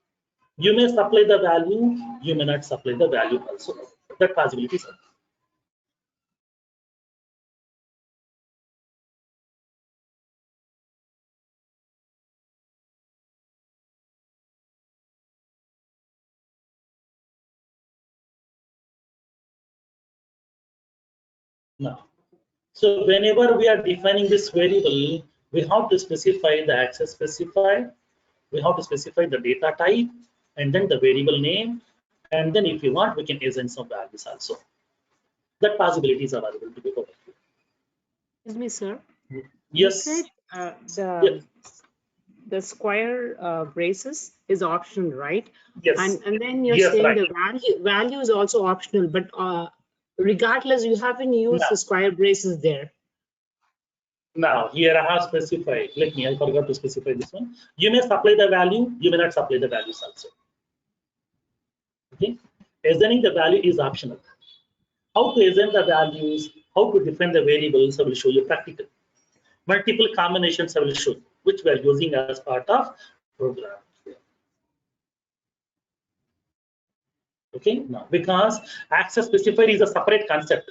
You may supply the value, you may not supply the value also. That possibility is available. Now, so whenever we are defining this variable, we have to specify the access specifier, we have to specify the data type, and then the variable name, and then if you want, we can assign some values also. That possibility is available to be over here. Excuse me, sir. Yes. You said, Yes. the square braces is optional, right? Yes. And then you're Yes, saying right. the value is also optional, but regardless, you haven't used the square braces there. Now, here I have specified, I forgot to specify this one. You may supply the value, you may not supply the values also. Okay. Assigning the value is optional. How to assign the values, how to define the variables, I will show you practically. Multiple combinations I will show you, which we are using as part of program. Okay, now because access specifier is a separate concept.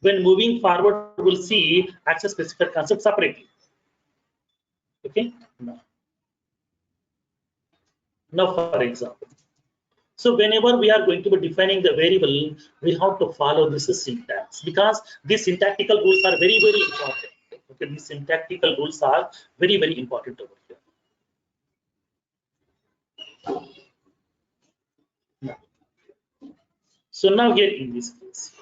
When moving forward, we'll see access specifier concept separately. Okay, now for example, so whenever we are going to be defining the variable, we have to follow this syntax because these syntactical rules are very, very important. Okay, these syntactical rules are very, very important over here. Now, so now here in this case,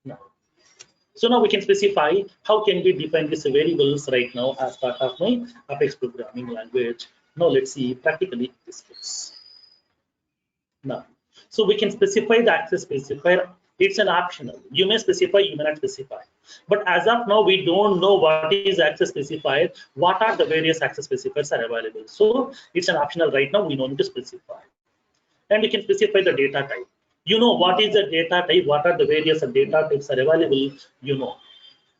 now, so now we can specify how can we define these variables right now as part of my Apex programming language. Now let's see practically this case. Now, so we can specify the access specifier. It's an optional. You may specify, you may not specify. But as of now, we don't know what is access specifier, what are the various access specifiers are available. So it's an optional right now, we don't need to specify. And we can specify the data type. You know what is the data type, what are the various data types are available, you know.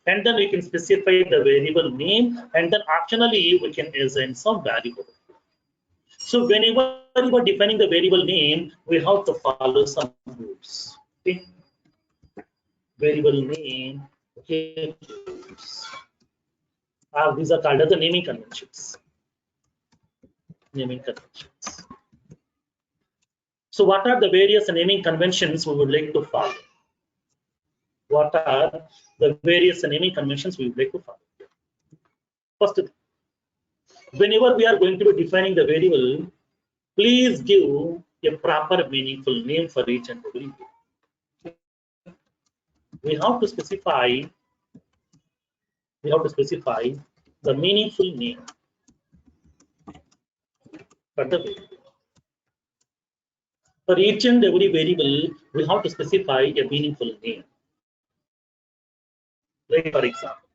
and then we can specify the variable name, and then optionally we can assign some value. So whenever you are defining the variable name, we have to follow some rules. Okay? Variable name, okay. These are called as the naming conventions. Naming conventions. So what are the various naming conventions we would like to follow? What are the various naming conventions we would like to follow? First, whenever we are going to be defining the variable, please give a proper meaningful name for each and every variable. We have to specify the meaningful name for the variable. For each and every variable, we have to specify a meaningful name. Like for example,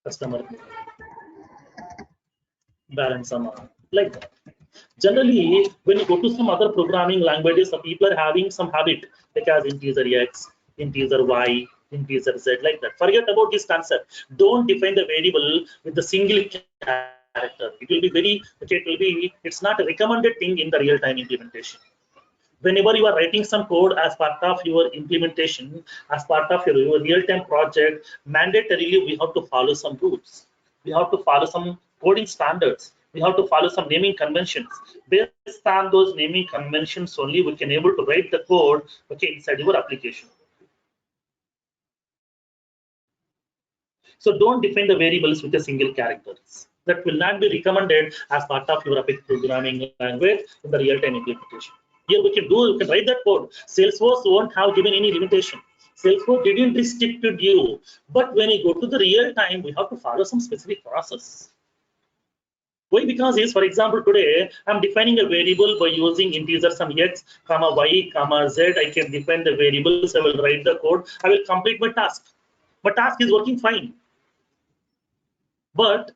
customer balance amount, like that. Generally, when you go to some other programming languages, some people are having some habit, like as integer x, integer y, integer z, like that. Forget about this concept. Don't define the variable with the single character. It will be very, okay, it's not a recommended thing in the real-time implementation. Whenever you are writing some code as part of your implementation, as part of your real-time project, mandatorily we have to follow some rules. We have to follow some coding standards. We have to follow some naming conventions. Based on those naming conventions only, we can able to write the code, okay, inside your application. So don't define the variables with a single characters. That will not be recommended as part of your programming language in the real-time implementation. Here we can write that code. Salesforce won't have given any limitation. Salesforce didn't restrict you, but when you go to the real time, we have to follow some specific process. Why? Because is, for example, today I'm defining a variable by using integers some x, comma y, comma z. I can define the variables. I will write the code. I will complete my task. My task is working fine. But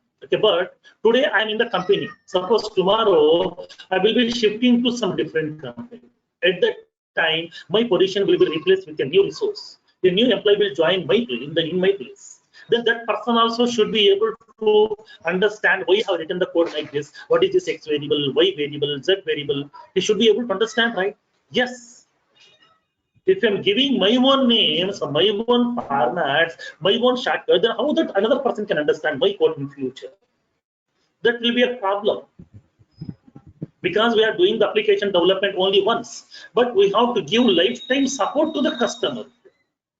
today I'm in the company. Suppose tomorrow I will be shifting to some different company. At that time, my position will be replaced with a new resource. A new employee will join my place in my place. Then that person also should be able to understand why I have written the code like this. What is this x variable, y variable, z variable? He should be able to understand, right? Yes. If I'm giving my own names, my own formats, my own shortcut, then how that another person can understand my code in future? That will be a problem. Because we are doing the application development only once, but we have to give lifetime support to the customer.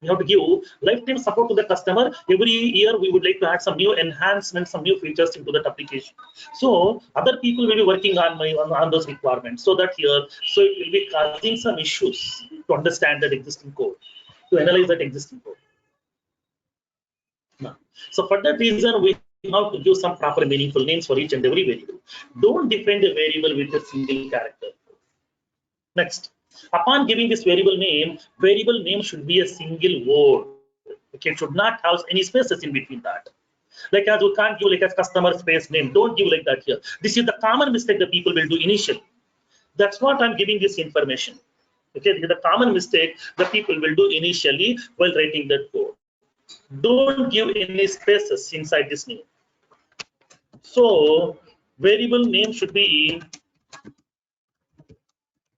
We have to give lifetime support to the customer. Every year we would like to add some new enhancements, some new features into that application. So other people will be working on those requirements. So that here, so it will be causing some issues to understand that existing code, to analyze that existing code. Now, so for that reason, we have to give some proper meaningful names for each and every variable. Don't define the variable with a single character. Next, upon giving this variable name should be a single word. Okay, it should not have any spaces in between that. Like as we can't give like a customer space name. Don't give like that here. This is the common mistake that people will do initially. That's what I'm giving this information. Okay, this is the common mistake that people will do initially while writing that code. Don't give any spaces inside this name. So variable name should be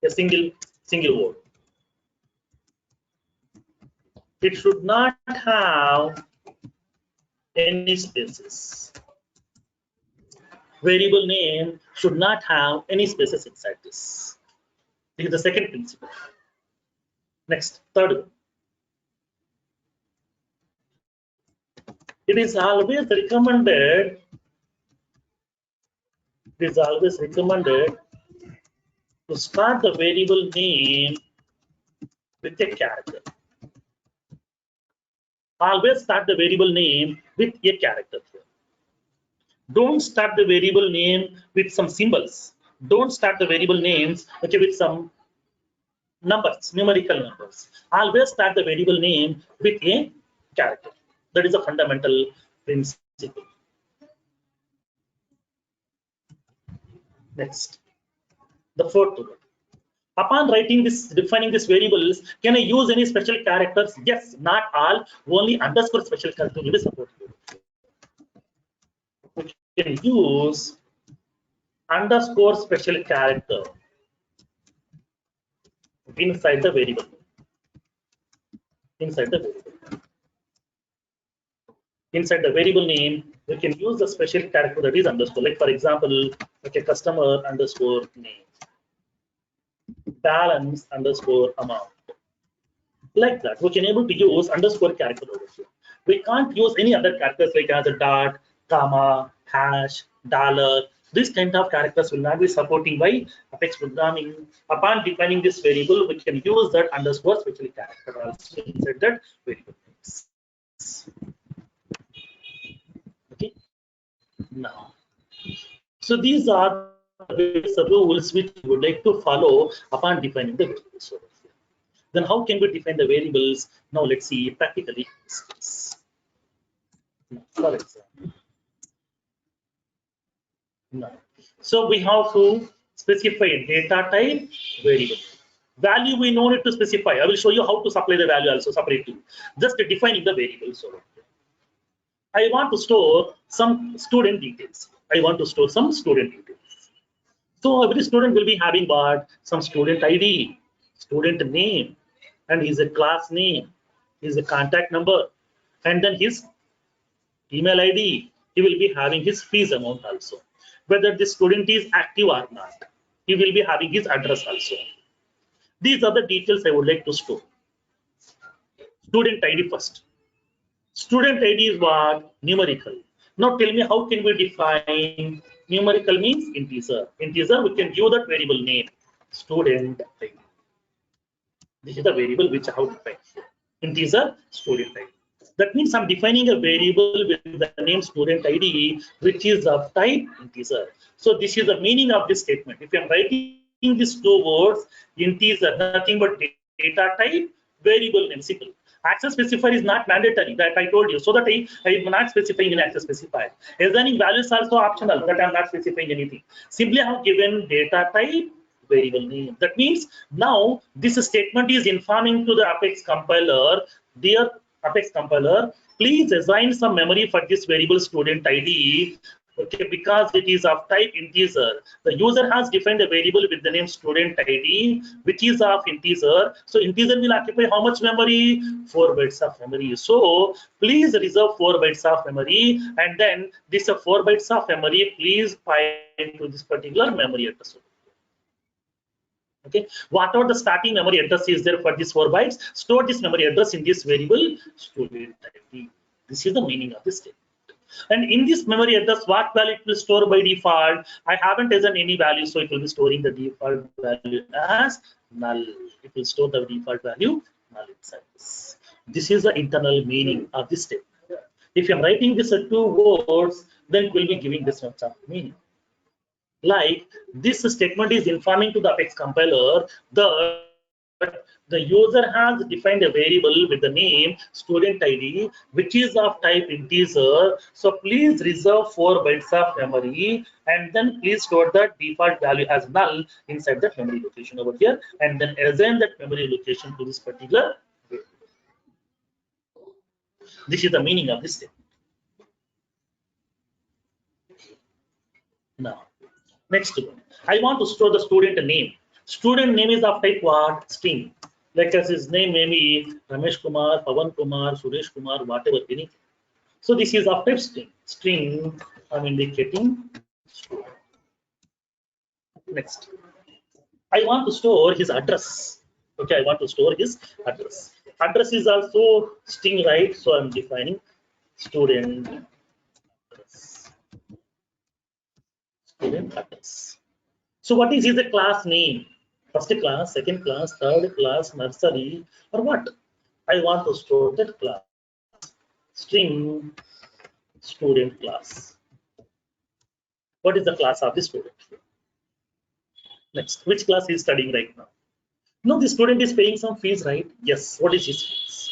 a single word. It should not have any spaces. Variable name should not have any spaces inside this. This is the second principle. Next, third one. It is always recommended. It is always recommended to start the variable name with a character. Always start the variable name with a character. Don't start the variable name with some symbols. Don't start the variable names with some numbers, numerical numbers. Always start the variable name with a character. That is a fundamental principle. Next, the fourth one. Upon writing this, defining these variables, can I use any special characters? Yes, not all, only underscore special character will be supported. We can use underscore special character inside the variable. Inside the variable name, we can use the special character that is underscore. Like for example, okay, customer underscore name, balance underscore amount. Like that, we can able to use underscore character over here. We can't use any other characters like as a dot, comma, hash, dollar. This kind of characters will not be supporting by Apex programming. Upon defining this variable, we can use that underscore special character also inside that variable. Okay. Now, so these are the rules which we would like to follow upon defining the variables. Then how can we define the variables? Now let's see practically. For example, now, so we have to specify data type variable. Value we no need to specify. I will show you how to supply the value also separately. Just defining the variables. I want to store some student details. So every student will be having what? Some student ID, student name, and his a class name, his a contact number, and then his email ID. He will be having his fees amount also. Whether the student is active or not, he will be having his address also. These are the details I would like to store. Student ID first. Student ID is what? Numerical. Now tell me, how can we define numerical? Means integer. Integer, we can give that variable name, student ID. This is the variable which I have defined here. Integer, student ID. That means I'm defining a variable with the name student ID, which is of type integer. So this is the meaning of this statement. If I'm writing these two words, integer, nothing but data type, variable name, simple. Access specifier is not mandatory, that I told you. So that I am not specifying an access specifier. Assigning values also optional, that I'm not specifying anything. Simply I have given data type, variable name. That means now this statement is informing to the Apex compiler, dear Apex compiler, please assign some memory for this variable student ID. Okay, because it is of type integer. The user has defined a variable with the name student ID, which is of integer. So integer will occupy how much memory? 4 bytes of memory. So please reserve 4 bytes of memory, and then this 4 bytes of memory, please point to this particular memory address. Okay, whatever the starting memory address is there for this 4 bytes, store this memory address in this variable student ID. This is the meaning of this statement. And in this memory address, what value it will store by default? I haven't assigned any value, so it will be storing the default value as null. It will store the default value null inside this. This is the internal meaning of this statement. If I'm writing this at 2 words, then it will be giving this much of meaning. Like this statement is informing to the Apex compiler that the user has defined a variable with the name student ID, which is of type integer. So please reserve 4 bytes of memory, and then please store the default value as null inside that memory location over here, and then assign that memory location to this particular variable. This is the meaning of this statement. Now, next one. I want to store the student name. Student name is of type what? String. Like as his name may be Ramesh Kumar, Pavan Kumar, Suresh Kumar, whatever, anything. So this is of type string. String, I'm indicating student. Next. I want to store his address. Okay, I want to store his address. Address is also string, right? So I'm defining student address. Student address. So what is the class name? First class, second class, third class, nursery, or what? I want to store that class. String student class. What is the class of the student? Next, which class he is studying right now? No, the student is paying some fees, right? Yes. What is his fees?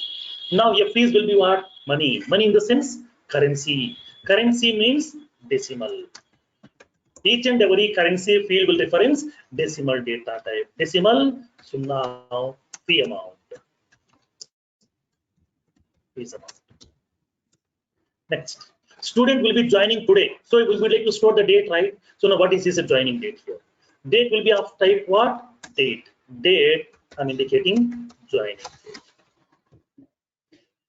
Now your fees will be what? Money. Money in the sense currency. Currency means decimal. each and every currency field will reference decimal data type. Decimal, so now P amount. Is amount. Next, student will be joining today. So we would like to store the date, right? So now what is this joining date here? Date will be of type what? Date. Date, I'm indicating joining.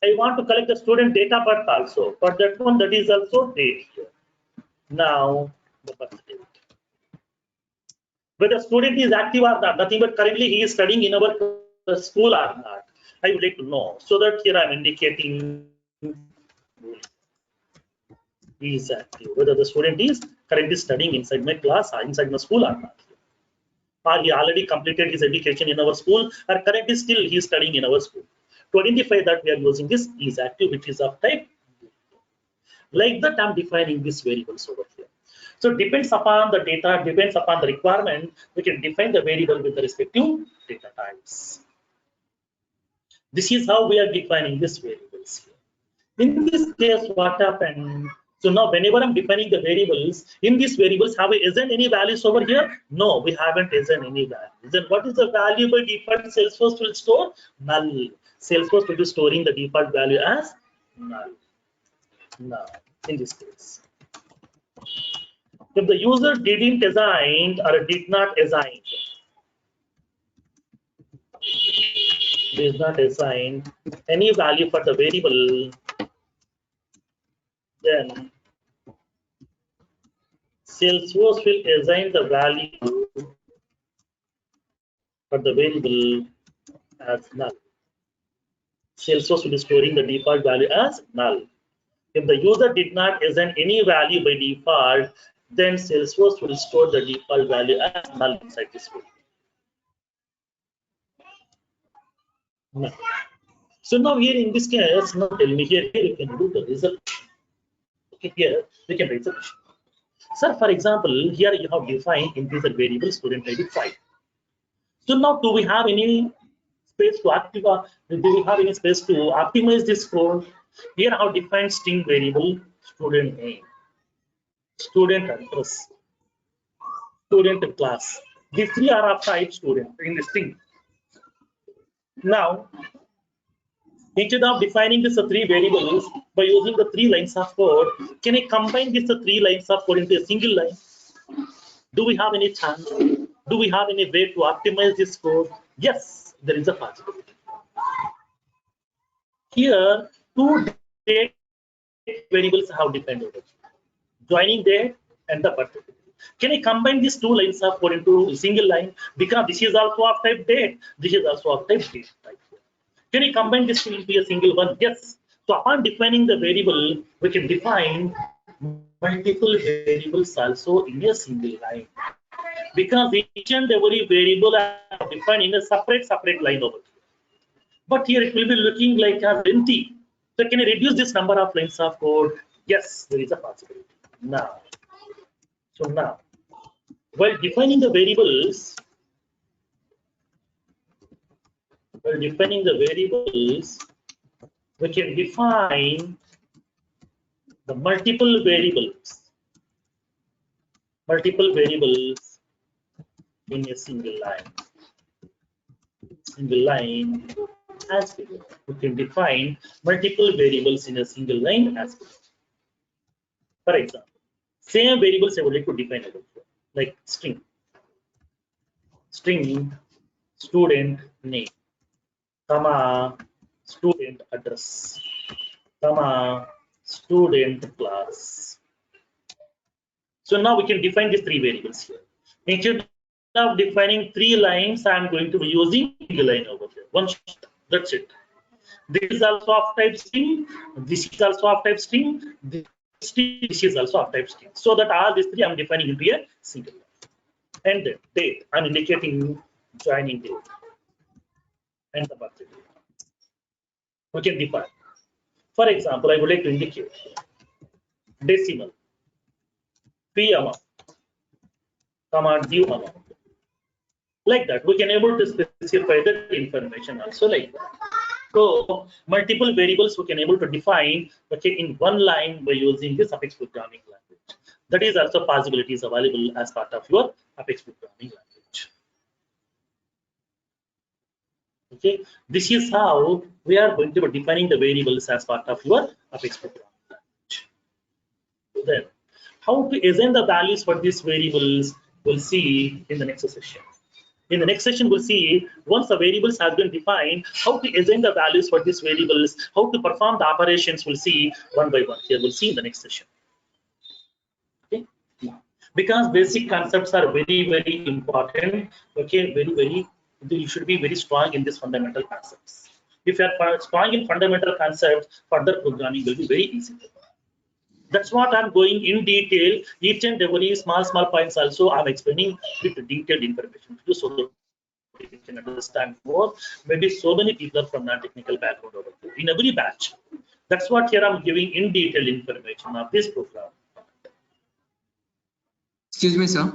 I want to collect the student data birth also. For that one, that is also date here. Now, the birth date. Whether student is active or not, nothing but currently he is studying in our school or not. I would like to know. So that here I'm indicating he is active. Whether the student is currently studying inside my class or inside my school or not. Or he already completed his education in our school or currently still he is studying in our school. To identify that we are using this is active, which is of type. Like that I'm defining these variables over here. So it depends upon the data, depends upon the requirement, we can define the variable with the respective data types. This is how we are defining these variables here. In this case, what happened? So now whenever I'm defining the variables, in these variables, isn't any values over here? No, we haven't isn't any values. Then what is the value by default Salesforce will store? Null. Salesforce will be storing the default value as null. Now, in this case. If the user didn't assign or did not assign, any value for the variable, then Salesforce will assign the value for the variable as null. Salesforce will be storing the default value as null. If the user did not assign any value by default, then Salesforce will store the default value as null inside this field. No. So now here in this case, now tell me here you can do the result. Okay, here we can write the question. Sir, for example, here you have defined integer variable student ID 5. So now do we have any space to activate? Do we have any space to optimize this code? Here I have defined string variable student name, student address, student class. These three are of type student in the string. Now, instead of defining these three variables by using the 3 lines of code, can I combine these 3 lines of code into a single line? Do we have any chance? Do we have any way to optimize this code? Yes, there is a possibility. Here, 2 date variables have depended. Joining date and the birth date. Can I combine these 2 lines of code into a single line? Because this is also of type date, this is also of type date type. Can you combine this into a single one? Yes. So upon defining the variable, we can define multiple variables also in a single line. Because each and every variable are defined in a separate line over here. But here it will be looking like as empty. So can I reduce this number of lines of code? Yes, there is a possibility. Now, while defining the variables, we can define the multiple variables in a single line. As we can define multiple variables in a single line as well. For example, same variables I would like to define like string student name, comma student address, comma student class. So now we can define these 3 variables here. Instead of defining 3 lines, I am going to be using single line over here. One shot. That's it. This is also of type string. This is also of type string. This is also of type string. So that all these 3 I am defining into a single line. And then date, I am indicating joining date and the birth date. We can define. For example, I would like to indicate decimal, P amount, comma due amount. Like that, we can able to specify the information also like that. So multiple variables we can able to define, okay, in one line by using the suffix programming language. That is also possibilities available as part of your Apex programming language. Okay, this is how we are going to be defining the variables as part of your Apex programming language. Then, how to assign the values for these variables, we'll see in the next session. In the next session, we'll see once the variables have been defined, how to assign the values for these variables, how to perform the operations, we'll see one by one. Here, we'll see in the next session. Okay, because basic concepts are very, very important. Okay, you should be very strong in these fundamental concepts. If you are strong in fundamental concepts, further programming will be very easy. That's what I'm going in detail. Each and every small points also I'm explaining with detailed information to you so that you can understand more. Maybe so many people from non-technical background over here in every batch. That's what here I'm giving in detail information of this program. Excuse me, sir.